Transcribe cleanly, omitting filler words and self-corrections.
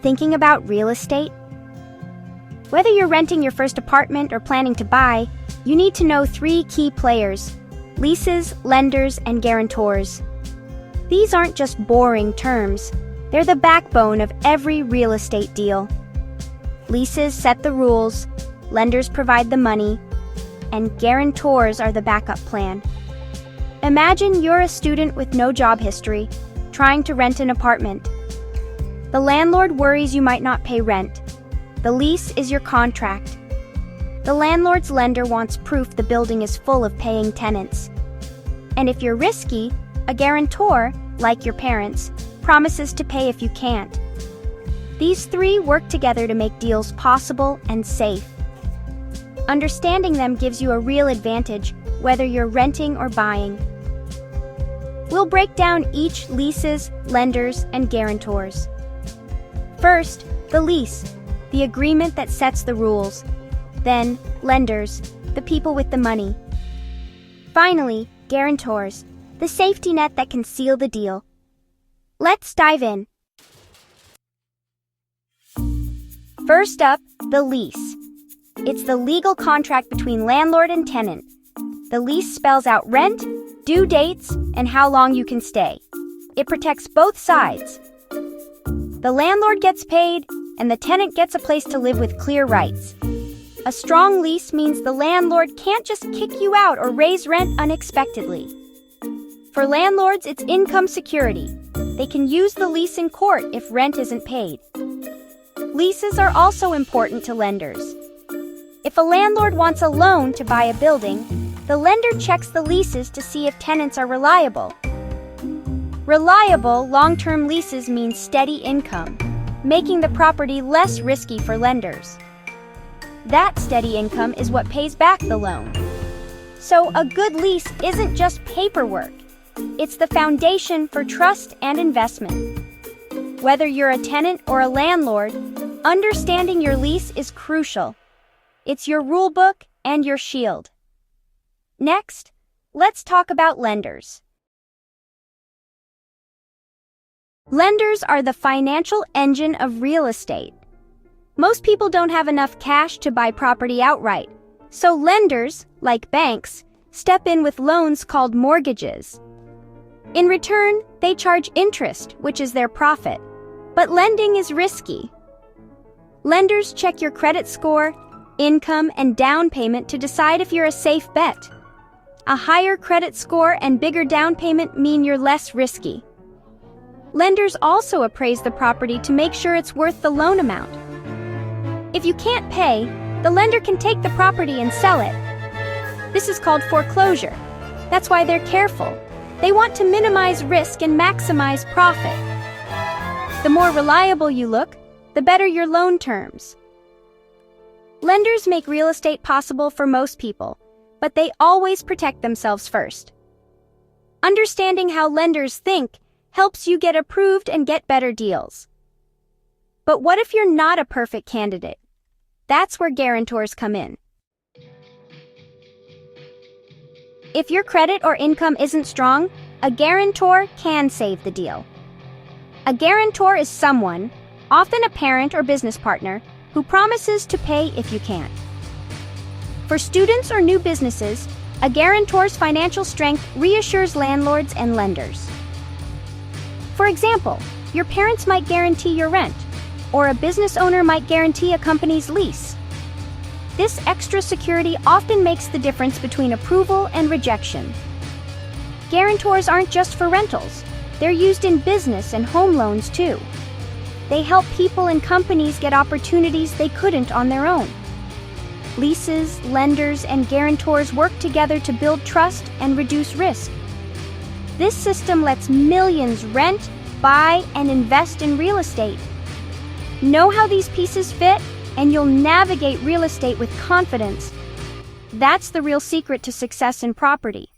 Thinking about real estate? Whether you're renting your first apartment or planning to buy, you need to know 3 key players: leases, lenders, and guarantors. These aren't just boring terms. They're the backbone of every real estate deal. Leases set the rules, lenders provide the money, and guarantors are the backup plan. Imagine you're a student with no job history, trying to rent an apartment. The landlord worries you might not pay rent. The lease is your contract. The landlord's lender wants proof the building is full of paying tenants. And if you're risky, a guarantor, like your parents, promises to pay if you can't. These 3 work together to make deals possible and safe. Understanding them gives you a real advantage, whether you're renting or buying. We'll break down each leases, lenders, and guarantors. First, the lease, the agreement that sets the rules. Then, lenders, the people with the money. Finally, guarantors, the safety net that can seal the deal. Let's dive in. First up, the lease. It's the legal contract between landlord and tenant. The lease spells out rent, due dates, and how long you can stay. It protects both sides. The landlord gets paid, and the tenant gets a place to live with clear rights. A strong lease means the landlord can't just kick you out or raise rent unexpectedly. For landlords, it's income security. They can use the lease in court if rent isn't paid. Leases are also important to lenders. If a landlord wants a loan to buy a building, the lender checks the leases to see if tenants are reliable. Reliable, long-term leases mean steady income, making the property less risky for lenders. That steady income is what pays back the loan. So a good lease isn't just paperwork. It's the foundation for trust and investment. Whether you're a tenant or a landlord, understanding your lease is crucial. It's your rule book and your shield. Next, let's talk about lenders. Lenders are the financial engine of real estate. Most people don't have enough cash to buy property outright, so lenders, like banks, step in with loans called mortgages. In return, they charge interest, which is their profit. But lending is risky. Lenders check your credit score, income, and down payment to decide if you're a safe bet. A higher credit score and bigger down payment mean you're less risky. Lenders also appraise the property to make sure it's worth the loan amount. If you can't pay, the lender can take the property and sell it. This is called foreclosure. That's why they're careful. They want to minimize risk and maximize profit. The more reliable you look, the better your loan terms. Lenders make real estate possible for most people, but they always protect themselves first. Understanding how lenders think helps you get approved and get better deals. But what if you're not a perfect candidate? That's where guarantors come in. If your credit or income isn't strong, a guarantor can save the deal. A guarantor is someone, often a parent or business partner, who promises to pay if you can't. For students or new businesses, a guarantor's financial strength reassures landlords and lenders. For example, your parents might guarantee your rent, or a business owner might guarantee a company's lease. This extra security often makes the difference between approval and rejection. Guarantors aren't just for rentals. They're used in business and home loans too. They help people and companies get opportunities they couldn't on their own. Leases, lenders, and guarantors work together to build trust and reduce risk. This system lets millions rent, buy, and invest in real estate. Know how these pieces fit, and you'll navigate real estate with confidence. That's the real secret to success in property.